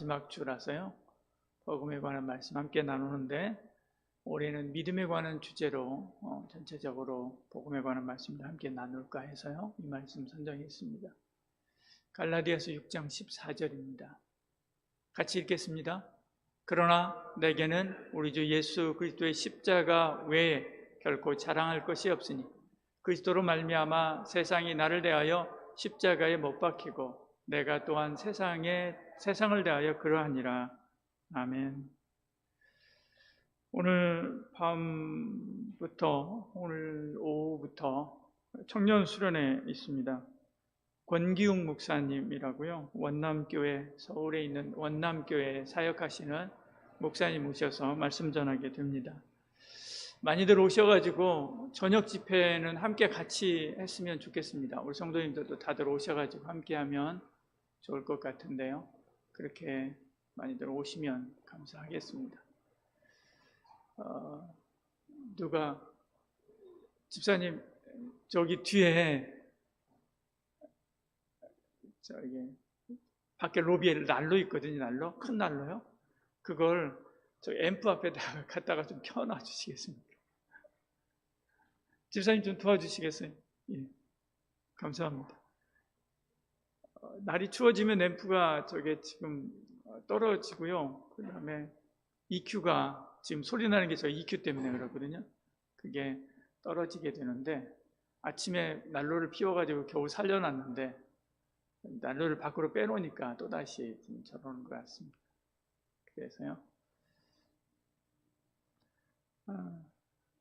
마지막 주라서요. 복음에 관한 말씀 함께 나누는데 올해는 믿음에 관한 주제로 전체적으로 복음에 관한 말씀을 함께 나눌까 해서요. 이 말씀 선정했습니다. 갈라디아서 6장 14절입니다. 같이 읽겠습니다. 그러나 내게는 우리 주 예수 그리스도의 십자가 외에 결코 자랑할 것이 없으니 그리스도로 말미암아 세상이 나를 대하여 십자가에 못 박히고 내가 또한 세상을 대하여 그러하니라. 아멘. 오늘 밤부터 오늘 오후부터 청년 수련회 있습니다. 권기웅 목사님이라고요. 원남교회, 서울에 있는 원남교회에 사역하시는 목사님 오셔서 말씀 전하게 됩니다. 많이들 오셔가지고 저녁 집회는 함께 같이 했으면 좋겠습니다. 우리 성도님들도 다들 오셔가지고 함께하면 좋을 것 같은데요. 그렇게 많이들 오시면 감사하겠습니다. 누가 집사님 저기 뒤에 저기 밖에 로비에 난로 있거든요. 난로, 큰 난로요. 그걸 저 앰프 앞에다가 갖다가 좀 켜놔 주시겠습니까? 집사님 좀 도와주시겠어요? 예, 감사합니다. 날이 추워지면 앰프가 저게 지금 떨어지고요. 그 다음에 EQ가 지금 소리 나는 게 저 EQ 때문에 그렇거든요. 그게 떨어지게 되는데 아침에 난로를 피워가지고 겨우 살려놨는데 난로를 밖으로 빼놓으니까 또다시 지금 저러는 것 같습니다. 그래서요.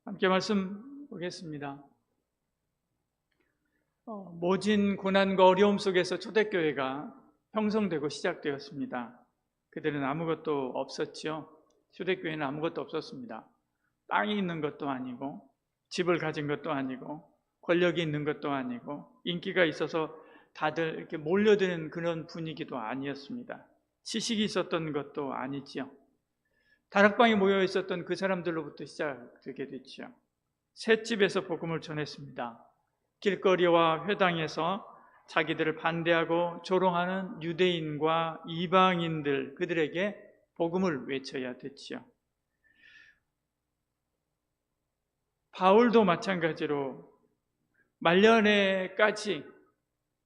함께 말씀 보겠습니다. 모진 고난과 어려움 속에서 초대교회가 형성되고 시작되었습니다. 그들은 아무것도 없었죠. 초대교회는 아무것도 없었습니다. 땅이 있는 것도 아니고 집을 가진 것도 아니고 권력이 있는 것도 아니고 인기가 있어서 다들 이렇게 몰려드는 그런 분위기도 아니었습니다. 지식이 있었던 것도 아니지요. 다락방에 모여 있었던 그 사람들로부터 시작되게 됐죠. 셋집에서 복음을 전했습니다. 길거리와 회당에서 자기들을 반대하고 조롱하는 유대인과 이방인들 그들에게 복음을 외쳐야 됐지요. 바울도 마찬가지로 말년에까지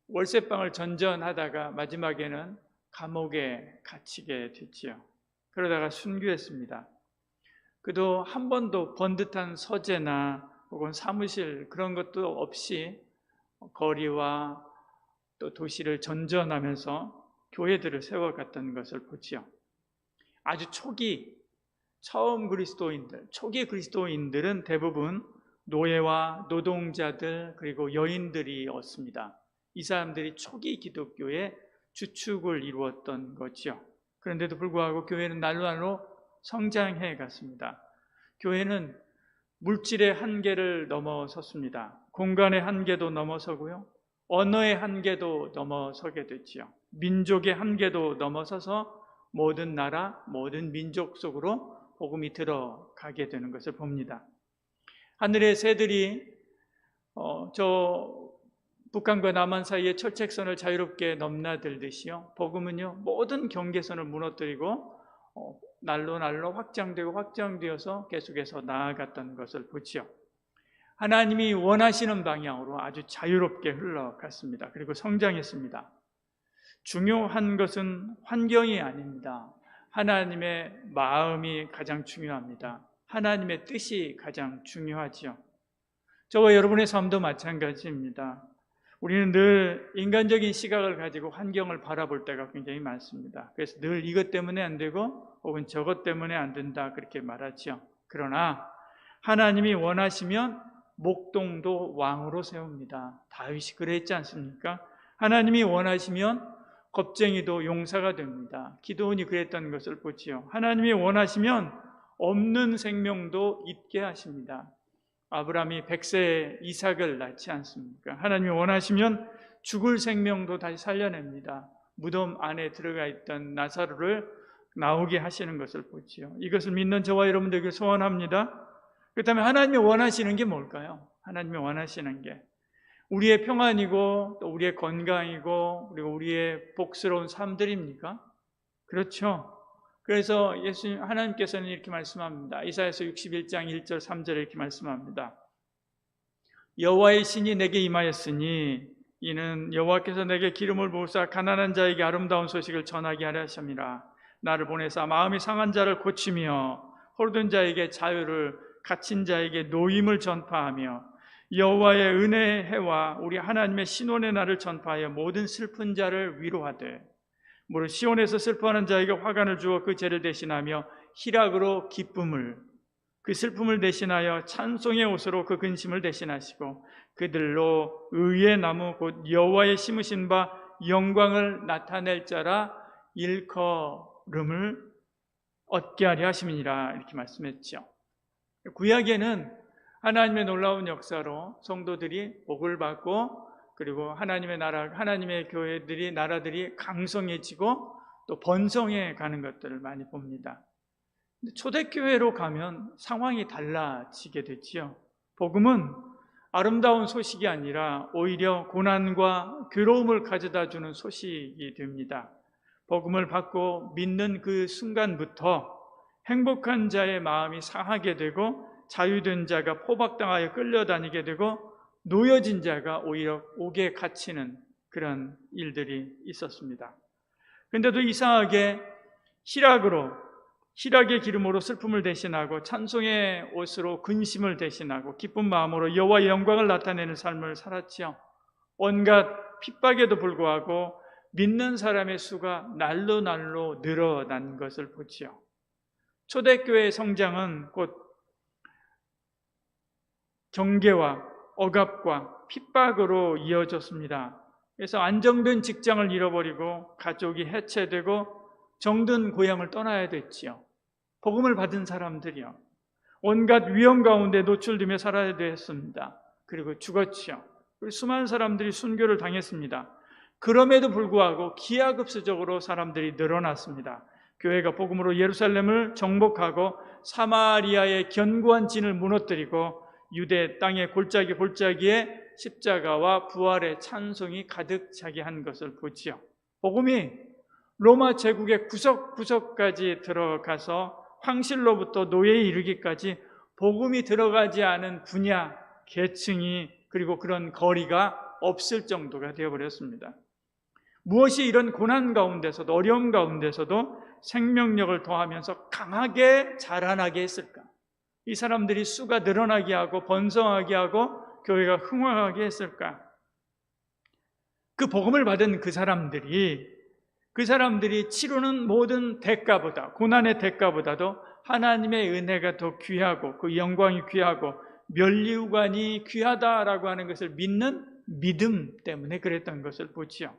월세방을 전전하다가 마지막에는 감옥에 갇히게 됐지요. 그러다가 순교했습니다. 그도 한 번도 번듯한 서재나 혹은 사무실 그런 것도 없이 거리와 또 도시를 전전하면서 교회들을 세워갔던 것을 보지요. 아주 초기 그리스도인들은 대부분 노예와 노동자들 그리고 여인들이었습니다. 이 사람들이 초기 기독교의 주축을 이루었던 거죠. 그런데도 불구하고 교회는 날로 성장해 갔습니다. 교회는 물질의 한계를 넘어섰습니다. 공간의 한계도 넘어서고요. 언어의 한계도 넘어서게 됐지요. 민족의 한계도 넘어서서 모든 나라, 모든 민족 속으로 복음이 들어가게 되는 것을 봅니다. 하늘의 새들이 저 북한과 남한 사이의 철책선을 자유롭게 넘나들듯이요. 복음은요, 모든 경계선을 무너뜨리고 날로 확장되어서 계속해서 나아갔던 것을 보지요. 하나님이 원하시는 방향으로 아주 자유롭게 흘러갔습니다. 그리고 성장했습니다. 중요한 것은 환경이 아닙니다. 하나님의 마음이 가장 중요합니다. 하나님의 뜻이 가장 중요하지요. 저와 여러분의 삶도 마찬가지입니다. 우리는 늘 인간적인 시각을 가지고 환경을 바라볼 때가 굉장히 많습니다. 그래서 늘 이것 때문에 안 되고 혹은 저것 때문에 안 된다 그렇게 말하죠. 그러나 하나님이 원하시면 목동도 왕으로 세웁니다. 다윗이 그랬지 않습니까? 하나님이 원하시면 겁쟁이도 용사가 됩니다. 기도원이 그랬던 것을 보지요. 하나님이 원하시면 없는 생명도 있게 하십니다. 아브라함이 100세에 이삭을 낳지 않습니까? 하나님이 원하시면 죽을 생명도 다시 살려냅니다. 무덤 안에 들어가 있던 나사로를 나오게 하시는 것을 보지요. 이것을 믿는 저와 여러분들에게 소원합니다. 그렇다면 하나님이 원하시는 게 뭘까요? 하나님이 원하시는 게 우리의 평안이고 또 우리의 건강이고 그리고 우리의 복스러운 삶들입니까? 그렇죠. 그래서 하나님께서는 이렇게 말씀합니다. 이사야서 61장 1절 3절에 이렇게 말씀합니다. 여호와의 신이 내게 임하였으니 이는 여호와께서 내게 기름을 부으사 가난한 자에게 아름다운 소식을 전하게 하려 하심이라. 나를 보내사 마음이 상한 자를 고치며 홀든 자에게 자유를, 갇힌 자에게 노임을 전파하며 여호와의 은혜의 해와 우리 하나님의 신원의 날을 전파하여 모든 슬픈 자를 위로하되, 무릇 시온에서 슬퍼하는 자에게 화관을 주어 그 죄를 대신하며 희락으로 기쁨을, 그 슬픔을 대신하여 찬송의 옷으로 그 근심을 대신하시고 그들로 의의 나무 곧 여호와의 심으신 바 영광을 나타낼 자라 일컬음을 얻게 하려 하심이니라. 이렇게 말씀했죠. 구약에는 하나님의 놀라운 역사로 성도들이 복을 받고, 그리고 하나님의 나라, 하나님의 교회들이, 나라들이 강성해지고 또 번성해 가는 것들을 많이 봅니다. 초대교회로 가면 상황이 달라지게 되지요. 복음은 아름다운 소식이 아니라 오히려 고난과 괴로움을 가져다 주는 소식이 됩니다. 복음을 받고 믿는 그 순간부터 행복한 자의 마음이 상하게 되고, 자유된 자가 포박당하여 끌려다니게 되고, 놓여진 자가 오히려 옥에 갇히는 그런 일들이 있었습니다. 그런데도 이상하게 희락의 기름으로 슬픔을 대신하고 찬송의 옷으로 근심을 대신하고 기쁜 마음으로 여호와의 영광을 나타내는 삶을 살았지요. 온갖 핍박에도 불구하고 믿는 사람의 수가 날로 늘어난 것을 보지요. 초대교회의 성장은 곧 경계와 억압과 핍박으로 이어졌습니다. 그래서 안정된 직장을 잃어버리고 가족이 해체되고 정든 고향을 떠나야 됐지요. 복음을 받은 사람들이요, 온갖 위험 가운데 노출되며 살아야 됐습니다. 그리고 죽었지요. 그리고 수많은 사람들이 순교를 당했습니다. 그럼에도 불구하고 기하급수적으로 사람들이 늘어났습니다. 교회가 복음으로 예루살렘을 정복하고 사마리아의 견고한 진을 무너뜨리고 유대 땅의 골짜기에 십자가와 부활의 찬송이 가득 차게 한 것을 보지요. 복음이 로마 제국의 구석구석까지 들어가서 황실로부터 노예에 이르기까지 복음이 들어가지 않은 분야, 계층이, 그리고 그런 거리가 없을 정도가 되어버렸습니다. 무엇이 이런 고난 가운데서도, 어려움 가운데서도 생명력을 더하면서 강하게 자라나게 했을까? 이 사람들이 수가 늘어나게 하고 번성하게 하고 교회가 흥황하게 했을까? 그 복음을 받은 그 사람들이 치르는 모든 대가보다, 고난의 대가보다도 하나님의 은혜가 더 귀하고 그 영광이 귀하고 면류관이 귀하다라고 하는 것을 믿는 믿음 때문에 그랬던 것을 보지요.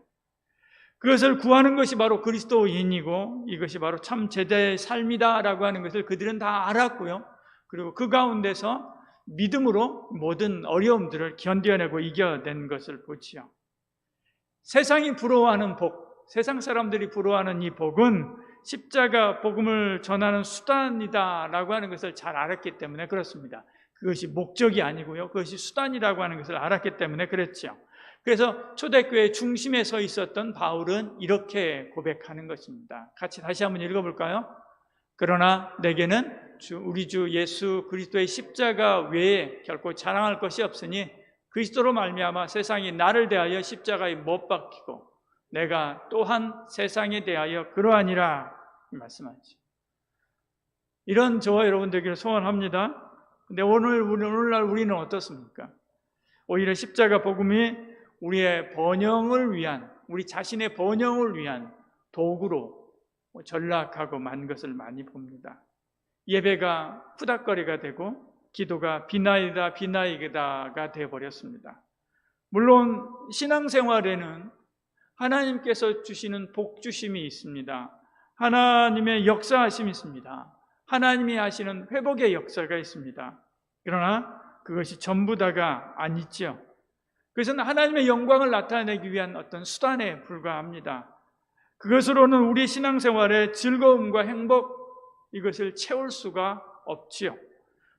그것을 구하는 것이 바로 그리스도인이고 이것이 바로 참 제자의 삶이다라고 하는 것을 그들은 다 알았고요. 그리고 그 가운데서 믿음으로 모든 어려움들을 견뎌내고 이겨낸 것을 보지요. 세상이 부러워하는 복, 세상 사람들이 부러워하는 이 복은 십자가 복음을 전하는 수단이다라고 하는 것을 잘 알았기 때문에 그렇습니다. 그것이 목적이 아니고요, 그것이 수단이라고 하는 것을 알았기 때문에 그랬죠. 그래서 초대교회 중심에 서 있었던 바울은 이렇게 고백하는 것입니다. 같이 다시 한번 읽어볼까요? 그러나 내게는 우리 주 예수 그리스도의 십자가 외에 결코 자랑할 것이 없으니 그리스도로 말미암아 세상이 나를 대하여 십자가에 못 박히고 내가 또한 세상에 대하여 그러하니라 말씀하죠. 이런 저와 여러분 되기를 소원합니다. 근데 오늘날 우리는 어떻습니까? 오히려 십자가 복음이 우리의 번영을 위한, 우리 자신의 번영을 위한 도구로 전락하고 만 것을 많이 봅니다. 예배가 푸닥거리가 되고 기도가 비나이다가 되어버렸습니다. 물론 신앙생활에는 하나님께서 주시는 복주심이 있습니다. 하나님의 역사하심이 있습니다. 하나님이 하시는 회복의 역사가 있습니다. 그러나 그것이 전부 다가 아니죠. 그것은 하나님의 영광을 나타내기 위한 어떤 수단에 불과합니다. 그것으로는 우리 신앙생활의 즐거움과 행복, 이것을 채울 수가 없지요.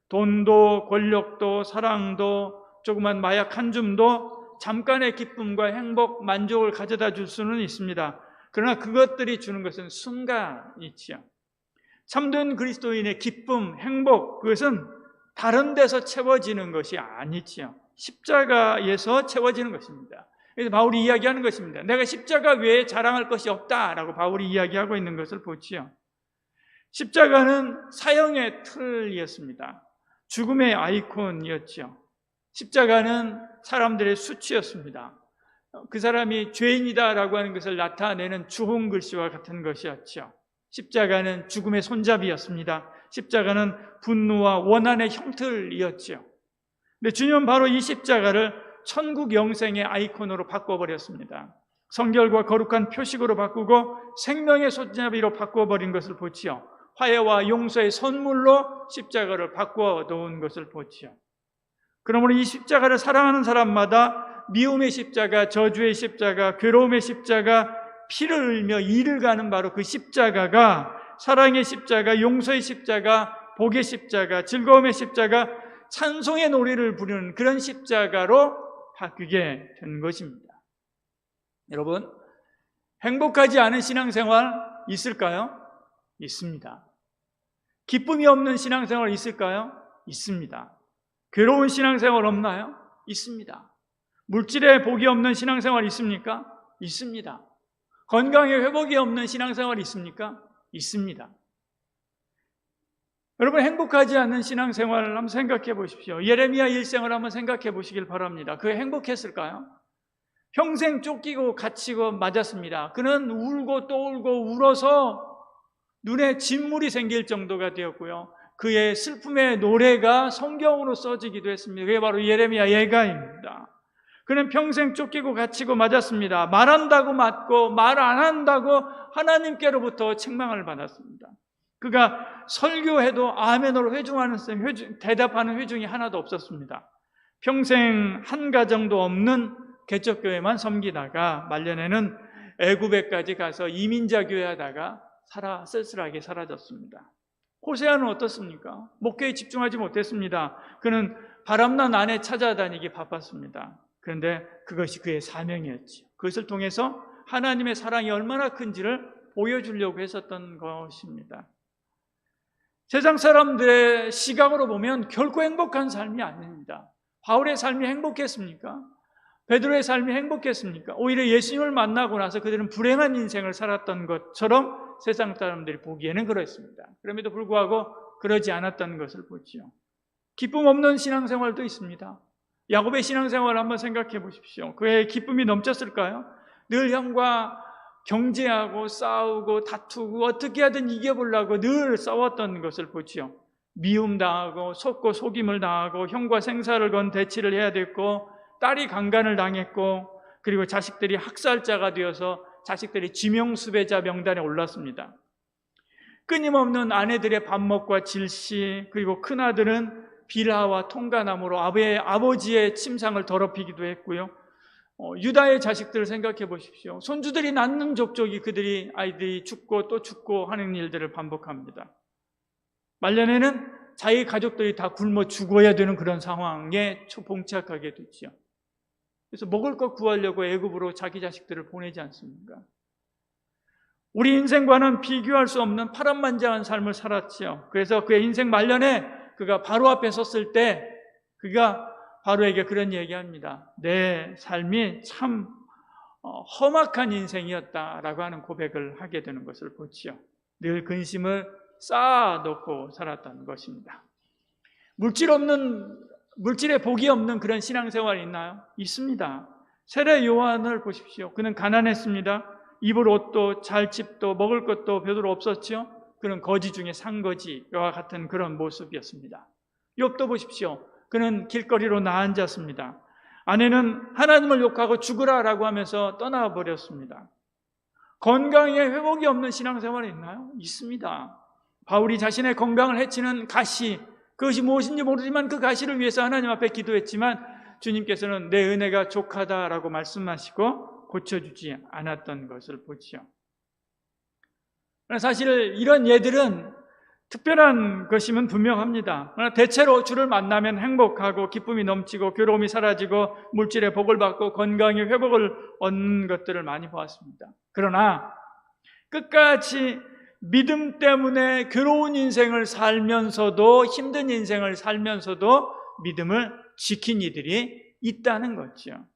돈도 권력도 사랑도 조그만 마약 한 줌도 잠깐의 기쁨과 행복, 만족을 가져다 줄 수는 있습니다. 그러나 그것들이 주는 것은 순간이지요. 참된 그리스도인의 기쁨, 행복, 그것은 다른 데서 채워지는 것이 아니지요. 십자가에서 채워지는 것입니다. 그래서 바울이 이야기하는 것입니다. 내가 십자가 외에 자랑할 것이 없다라고 바울이 이야기하고 있는 것을 보지요. 십자가는 사형의 틀이었습니다. 죽음의 아이콘이었지요. 십자가는 사람들의 수치였습니다. 그 사람이 죄인이다라고 하는 것을 나타내는 주홍 글씨와 같은 것이었죠. 십자가는 죽음의 손잡이였습니다. 십자가는 분노와 원한의 형틀이었죠. 근데 주님은 바로 이 십자가를 천국 영생의 아이콘으로 바꿔버렸습니다. 성결과 거룩한 표식으로 바꾸고 생명의 손잡이로 바꿔버린 것을 보지요. 화해와 용서의 선물로 십자가를 바꿔놓은 것을 보지요. 그러므로 이 십자가를 사랑하는 사람마다 미움의 십자가, 저주의 십자가, 괴로움의 십자가, 피를 흘며 이를 가는 바로 그 십자가가 사랑의 십자가, 용서의 십자가, 복의 십자가, 즐거움의 십자가, 찬송의 노래를 부르는 그런 십자가로 바뀌게 된 것입니다. 여러분, 행복하지 않은 신앙생활 있을까요? 있습니다. 기쁨이 없는 신앙생활 있을까요? 있습니다. 괴로운 신앙생활 없나요? 있습니다. 물질에 복이 없는 신앙생활 있습니까? 있습니다. 건강에 회복이 없는 신앙생활 있습니까? 있습니다. 여러분, 행복하지 않는 신앙생활을 한번 생각해 보십시오. 예레미야 일생을 한번 생각해 보시길 바랍니다. 그게 행복했을까요? 평생 쫓기고 갇히고 맞았습니다. 그는 울고 또 울고 울어서 눈에 진물이 생길 정도가 되었고요. 그의 슬픔의 노래가 성경으로 써지기도 했습니다. 그게 바로 예레미야 예가입니다. 그는 평생 쫓기고 갇히고 맞았습니다. 말한다고 맞고 말 안 한다고 하나님께로부터 책망을 받았습니다. 그가 설교해도 아멘으로 대답하는 회중이 하나도 없었습니다. 평생 한 가정도 없는 개척교회만 섬기다가 말년에는 애굽에까지 가서 이민자 교회 하다가 쓸쓸하게 사라졌습니다. 호세아는 어떻습니까? 목회에 집중하지 못했습니다. 그는 바람난 아내 찾아다니기 바빴습니다. 그런데 그것이 그의 사명이었죠. 그것을 통해서 하나님의 사랑이 얼마나 큰지를 보여주려고 했었던 것입니다. 세상 사람들의 시각으로 보면 결코 행복한 삶이 아닙니다. 바울의 삶이 행복했습니까? 베드로의 삶이 행복했습니까? 오히려 예수님을 만나고 나서 그들은 불행한 인생을 살았던 것처럼 세상 사람들이 보기에는 그렇습니다. 그럼에도 불구하고 그러지 않았다는 것을 보지요. 기쁨 없는 신앙생활도 있습니다. 야곱의 신앙생활을 한번 생각해 보십시오. 그의 기쁨이 넘쳤을까요? 늘 형과 경제하고 싸우고 다투고 어떻게 하든 이겨보려고 늘 싸웠던 것을 보지요. 미움당하고 속고 속임을 당하고 형과 생사를 건 대치를 해야 됐고 딸이 강간을 당했고 그리고 자식들이 학살자가 되어서 자식들이 지명수배자 명단에 올랐습니다. 끊임없는 아내들의 반목과 질시, 그리고 큰아들은 빌하와 통간함으로 아버지의 침상을 더럽히기도 했고요. 유다의 자식들을 생각해 보십시오. 손주들이 낳는 족족이 아이들이 죽고 또 죽고 하는 일들을 반복합니다. 말년에는 자기 가족들이 다 굶어 죽어야 되는 그런 상황에 봉착하게 됐죠. 그래서 먹을 것 구하려고 애굽으로 자기 자식들을 보내지 않습니까? 우리 인생과는 비교할 수 없는 파란만장한 삶을 살았죠. 그래서 그의 인생 말년에 그가 바로 앞에 섰을 때 그가 바로에게 그런 얘기합니다. 내 삶이 참 험악한 인생이었다라고 하는 고백을 하게 되는 것을 보지요. 늘 근심을 쌓아놓고 살았다는 것입니다. 물질에 복이 없는 그런 신앙생활이 있나요? 있습니다. 세례 요한을 보십시오. 그는 가난했습니다. 입을 옷도 잘집도 먹을 것도 별로 없었죠. 그는 거지 중에 상거지와 같은 그런 모습이었습니다. 욥도 보십시오. 그는 길거리로 나앉았습니다. 아내는 하나님을 욕하고 죽으라라고 하면서 떠나버렸습니다. 건강에 회복이 없는 신앙생활이 있나요? 있습니다. 바울이 자신의 건강을 해치는 가시, 그것이 무엇인지 모르지만 그 가시를 위해서 하나님 앞에 기도했지만 주님께서는 내 은혜가 족하다라고 말씀하시고 고쳐주지 않았던 것을 보지요. 사실 이런 예들은 특별한 것임은 분명합니다. 그러나 대체로 주를 만나면 행복하고 기쁨이 넘치고 괴로움이 사라지고 물질의 복을 받고 건강의 회복을 얻는 것들을 많이 보았습니다. 그러나 끝까지 믿음 때문에 괴로운 인생을 살면서도, 힘든 인생을 살면서도 믿음을 지킨 이들이 있다는 거죠.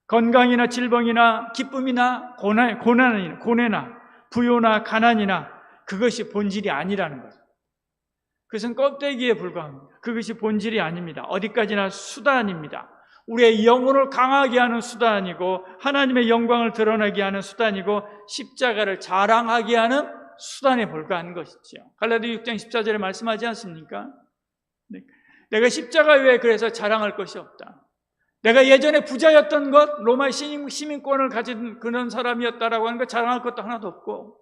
건강이나 질병이나 기쁨이나 고뇌나 부요나 가난이나 그것이 본질이 아니라는 거죠. 그것은 껍데기에 불과합니다. 그것이 본질이 아닙니다. 어디까지나 수단입니다. 우리의 영혼을 강하게 하는 수단이고 하나님의 영광을 드러나게 하는 수단이고 십자가를 자랑하게 하는 수단에 불과한 것이지요. 갈라디 6장 14절에 말씀하지 않습니까? 내가 십자가 외에 그래서 자랑할 것이 없다. 내가 예전에 부자였던 것, 로마 시민권을 가진 그런 사람이었다라고 하는 것 자랑할 것도 하나도 없고,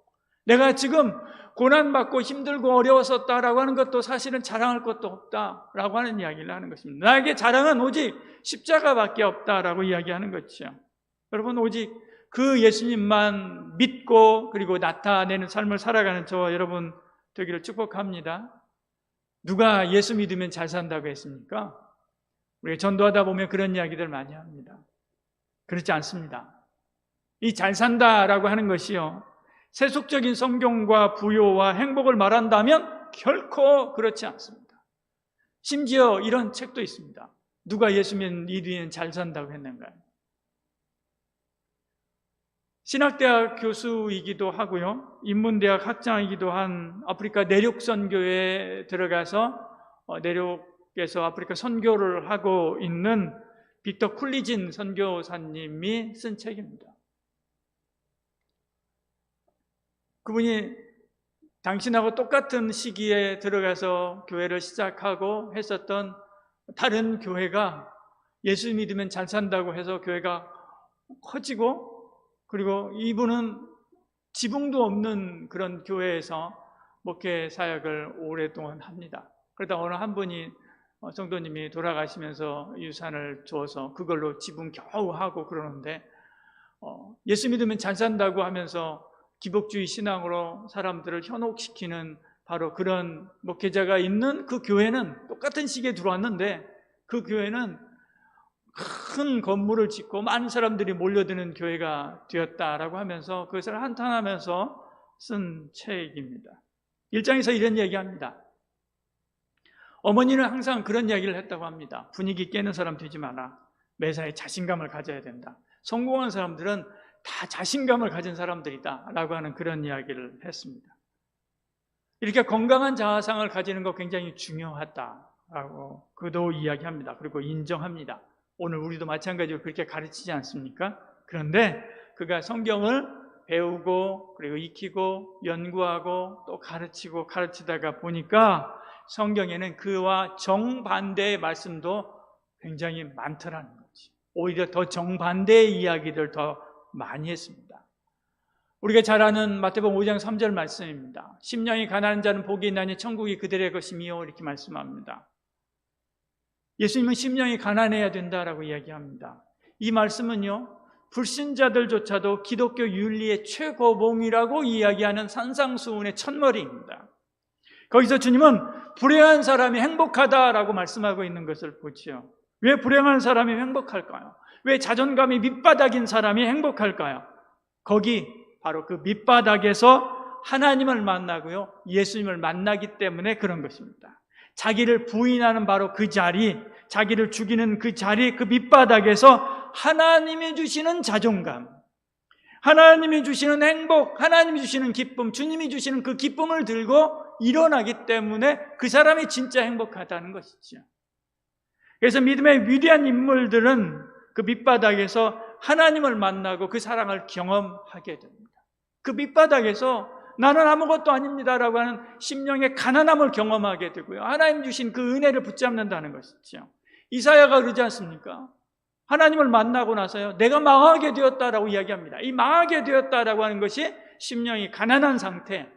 내가 지금 고난받고 힘들고 어려웠었다라고 하는 것도 사실은 자랑할 것도 없다라고 하는 이야기를 하는 것입니다. 나에게 자랑은 오직 십자가밖에 없다라고 이야기하는 것이죠. 여러분, 오직 그 예수님만 믿고 그리고 나타내는 삶을 살아가는 저와 여러분 되기를 축복합니다. 누가 예수 믿으면 잘 산다고 했습니까? 우리가 전도하다 보면 그런 이야기들 많이 합니다. 그렇지 않습니다. 이 잘 산다라고 하는 것이요, 세속적인 성공과 부요와 행복을 말한다면 결코 그렇지 않습니다. 심지어 이런 책도 있습니다. 누가 예수 믿으면 잘 산다고 했는가요? 신학대학 교수이기도 하고요, 인문대학 학장이기도 한 아프리카 내륙 선교에 들어가서 내륙에서 아프리카 선교를 하고 있는 빅터 쿨리진 선교사님이 쓴 책입니다. 그분이 당신하고 똑같은 시기에 들어가서 교회를 시작하고 했었던 다른 교회가 예수 믿으면 잘 산다고 해서 교회가 커지고, 그리고 이분은 지붕도 없는 그런 교회에서 목회 사역을 오랫동안 합니다. 그러다 어느 한 분이 성도님이 돌아가시면서 유산을 줘서 그걸로 지붕 겨우 하고 그러는데, 예수 믿으면 잘 산다고 하면서 기복주의 신앙으로 사람들을 현혹시키는 바로 그런 목회자가 있는 그 교회는 똑같은 시기에 들어왔는데, 그 교회는 큰 건물을 짓고 많은 사람들이 몰려드는 교회가 되었다라고 하면서 그것을 한탄하면서 쓴 책입니다. 1장에서 이런 얘기합니다. 어머니는 항상 그런 이야기를 했다고 합니다. 분위기 깨는 사람 되지 마라. 매사에 자신감을 가져야 된다. 성공한 사람들은 다 자신감을 가진 사람들이다 라고 하는 그런 이야기를 했습니다. 이렇게 건강한 자아상을 가지는 거 굉장히 중요하다라고 그도 이야기합니다. 그리고 인정합니다. 오늘 우리도 마찬가지로 그렇게 가르치지 않습니까? 그런데 그가 성경을 배우고 그리고 익히고 연구하고 또 가르치고 가르치다가 보니까 성경에는 그와 정반대의 말씀도 굉장히 많더라는 거지. 오히려 더 정반대의 이야기들 더 많이 했습니다. 우리가 잘 아는 마태복음 5장 3절 말씀입니다. 심령이 가난한 자는 복이 있나니 천국이 그들의 것이며 이렇게 말씀합니다. 예수님은 심령이 가난해야 된다라고 이야기합니다. 이 말씀은요, 불신자들조차도 기독교 윤리의 최고봉이라고 이야기하는 산상수훈의 첫머리입니다. 거기서 주님은 불행한 사람이 행복하다라고 말씀하고 있는 것을 보지요. 왜 불행한 사람이 행복할까요? 왜 자존감이 밑바닥인 사람이 행복할까요? 거기 바로 그 밑바닥에서 하나님을 만나고요, 예수님을 만나기 때문에 그런 것입니다. 자기를 부인하는 바로 그 자리, 자기를 죽이는 그 자리, 그 밑바닥에서 하나님이 주시는 자존감, 하나님이 주시는 행복, 하나님이 주시는 기쁨, 주님이 주시는 그 기쁨을 들고 일어나기 때문에 그 사람이 진짜 행복하다는 것이죠. 그래서 믿음의 위대한 인물들은 그 밑바닥에서 하나님을 만나고 그 사랑을 경험하게 됩니다. 그 밑바닥에서 나는 아무것도 아닙니다라고 하는 심령의 가난함을 경험하게 되고요, 하나님 주신 그 은혜를 붙잡는다는 것이죠. 이사야가 그러지 않습니까? 하나님을 만나고 나서요, 내가 망하게 되었다라고 이야기합니다. 이 망하게 되었다라고 하는 것이 심령이 가난한 상태,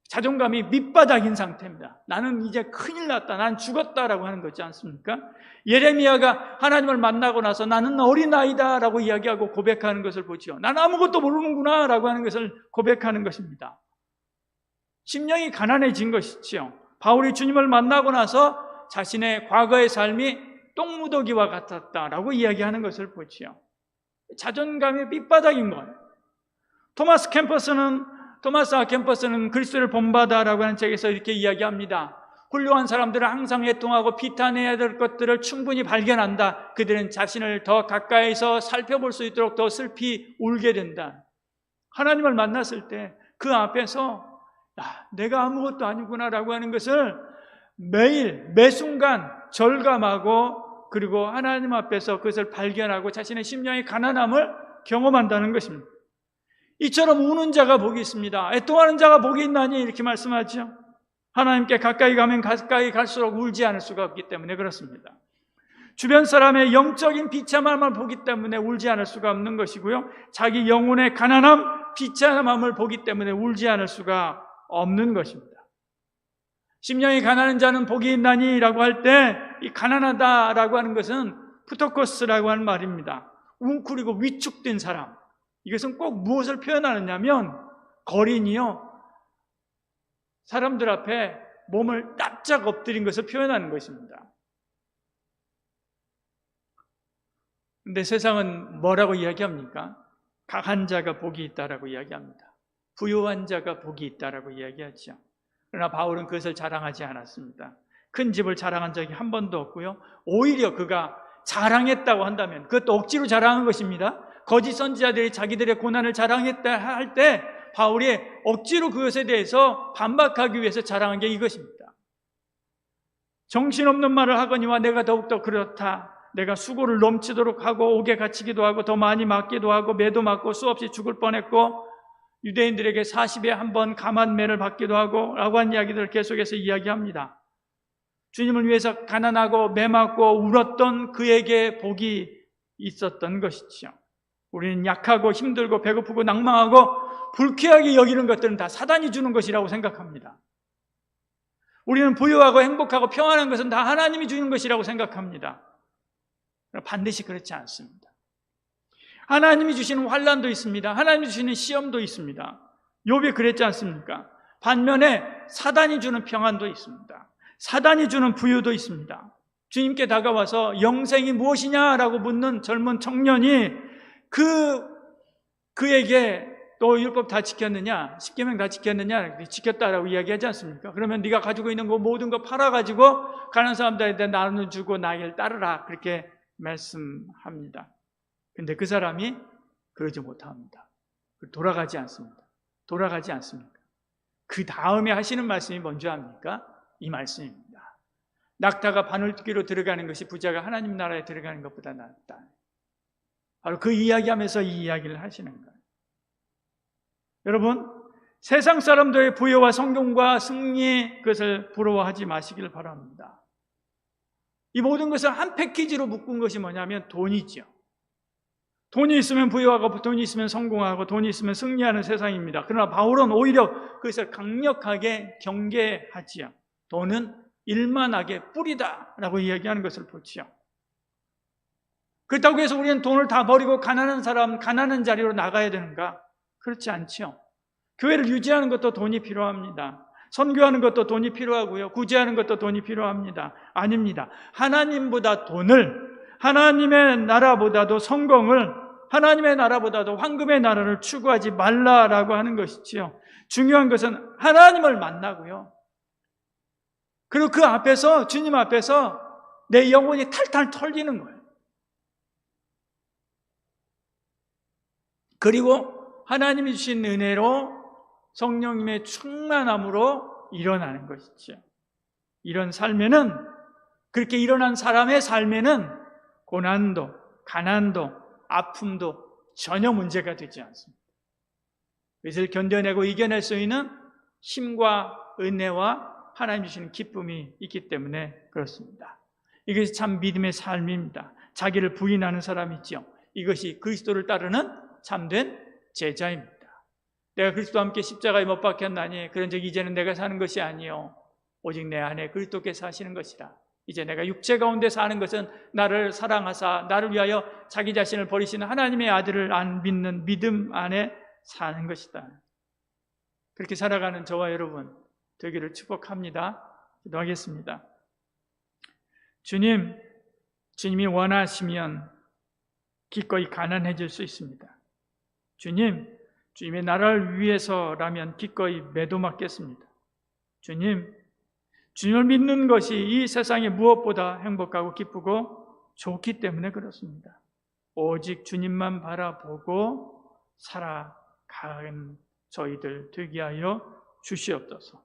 자존감이 밑바닥인 상태입니다. 나는 이제 큰일 났다, 난 죽었다라고 하는 거지 않습니까? 예레미야가 하나님을 만나고 나서 나는 어린아이다 라고 이야기하고 고백하는 것을 보지요. 나는 아무것도 모르는구나 라고 하는 것을 고백하는 것입니다. 심령이 가난해진 것이지요. 바울이 주님을 만나고 나서 자신의 과거의 삶이 똥무더기와 같았다라고 이야기하는 것을 보지요. 자존감이 밑바닥인 거예요. 토마스 캠퍼스는 토마스 아 캠퍼스는 그리스도를 본받아라고 하는 책에서 이렇게 이야기합니다. 훌륭한 사람들은 항상 애통하고 비탄해야 될 것들을 충분히 발견한다. 그들은 자신을 더 가까이서 살펴볼 수 있도록 더 슬피 울게 된다. 하나님을 만났을 때 그 앞에서 내가 아무것도 아니구나라고 하는 것을 매일 매순간 절감하고 그리고 하나님 앞에서 그것을 발견하고 자신의 심령의 가난함을 경험한다는 것입니다. 이처럼 우는 자가 복이 있습니다. 애통하는 자가 복이 있나니 이렇게 말씀하죠. 하나님께 가까이 가면 가까이 갈수록 울지 않을 수가 없기 때문에 그렇습니다. 주변 사람의 영적인 비참함을 보기 때문에 울지 않을 수가 없는 것이고요. 자기 영혼의 가난함, 비참함을 보기 때문에 울지 않을 수가 없는 것입니다. 심령이 가난한 자는 복이 있나니 라고 할 때 이 가난하다라고 하는 것은 푸토코스라고 하는 말입니다. 웅크리고 위축된 사람. 이것은 꼭 무엇을 표현하느냐면 거린이요. 사람들 앞에 몸을 납작 엎드린 것을 표현하는 것입니다. 근데 세상은 뭐라고 이야기합니까? 강한 자가 복이 있다라고 이야기합니다. 부유한 자가 복이 있다라고 이야기하죠. 그러나 바울은 그것을 자랑하지 않았습니다. 큰 집을 자랑한 적이 한 번도 없고요. 오히려 그가 자랑했다고 한다면 그것도 억지로 자랑한 것입니다. 거짓 선지자들이 자기들의 고난을 자랑했다 할 때 바울이 억지로 그것에 대해서 반박하기 위해서 자랑한 게 이것입니다. 정신없는 말을 하거니와 내가 더욱더 그렇다. 내가 수고를 넘치도록 하고 옥에 갇히기도 하고 더 많이 맞기도 하고 매도 맞고 수없이 죽을 뻔했고 유대인들에게 40에 한 번 감한 매를 받기도 하고 라고 한 이야기들을 계속해서 이야기합니다. 주님을 위해서 가난하고 매 맞고 울었던 그에게 복이 있었던 것이죠. 우리는 약하고 힘들고 배고프고 낭망하고 불쾌하게 여기는 것들은 다 사단이 주는 것이라고 생각합니다. 우리는 부유하고 행복하고 평안한 것은 다 하나님이 주는 것이라고 생각합니다. 반드시 그렇지 않습니다. 하나님이 주시는 환난도 있습니다. 하나님이 주시는 시험도 있습니다. 욥이 그랬지 않습니까? 반면에 사단이 주는 평안도 있습니다. 사단이 주는 부유도 있습니다. 주님께 다가와서 영생이 무엇이냐라고 묻는 젊은 청년이 그에게 너 율법 다 지켰느냐? 10계명 다 지켰느냐? 지켰다라고 이야기하지 않습니까? 그러면 네가 가지고 있는 거 모든 거 팔아가지고 가난한 사람들한테 나눠주고 나를 따르라 그렇게 말씀합니다. 근데 그 사람이 그러지 못합니다. 돌아가지 않습니다. 돌아가지 않습니까? 그 다음에 하시는 말씀이 뭔지 압니까? 이 말씀입니다. 낙타가 바늘기로 들어가는 것이 부자가 하나님 나라에 들어가는 것보다 낫다. 바로 그 이야기하면서 이 이야기를 하시는 거예요. 여러분, 세상 사람들의 부여와 성공과 승리 그것을 부러워하지 마시길 바랍니다. 이 모든 것을 한 패키지로 묶은 것이 뭐냐면 돈이죠. 돈이 있으면 부유하고 돈이 있으면 성공하고 돈이 있으면 승리하는 세상입니다. 그러나 바울은 오히려 그것을 강력하게 경계하지요. 돈은 일만하게 뿌리다 라고 이야기하는 것을 보지요. 그렇다고 해서 우리는 돈을 다 버리고 가난한 사람, 가난한 자리로 나가야 되는가? 그렇지 않죠. 교회를 유지하는 것도 돈이 필요합니다. 선교하는 것도 돈이 필요하고요. 구제하는 것도 돈이 필요합니다. 아닙니다. 하나님보다 돈을, 하나님의 나라보다도 성공을, 하나님의 나라보다도 황금의 나라를 추구하지 말라라고 하는 것이지요. 중요한 것은 하나님을 만나고요. 그리고 그 앞에서, 주님 앞에서 내 영혼이 탈탈 털리는 거예요. 그리고 하나님이 주신 은혜로 성령님의 충만함으로 일어나는 것이죠. 이런 삶에는, 그렇게 일어난 사람의 삶에는 고난도, 가난도, 아픔도 전혀 문제가 되지 않습니다. 그것을 견뎌내고 이겨낼 수 있는 힘과 은혜와 하나님 주시는 기쁨이 있기 때문에 그렇습니다. 이것이 참 믿음의 삶입니다. 자기를 부인하는 사람이죠. 이것이 그리스도를 따르는 참된 제자입니다. 내가 그리스도와 함께 십자가에 못 박혔나니 그런즉 이제는 내가 사는 것이 아니요 오직 내 안에 그리스도께서 사시는 것이라. 이제 내가 육체 가운데 사는 것은 나를 사랑하사 나를 위하여 자기 자신을 버리시는 하나님의 아들을 안 믿는 믿음 안에 사는 것이다. 그렇게 살아가는 저와 여러분 되기를 축복합니다. 기도하겠습니다. 주님이 원하시면 기꺼이 가난해질 수 있습니다. 주님, 주님의 나라를 위해서라면 기꺼이 매도맞겠습니다. 주님을 믿는 것이 이 세상에 무엇보다 행복하고 기쁘고 좋기 때문에 그렇습니다. 오직 주님만 바라보고 살아가는 저희들 되게 하여 주시옵소서.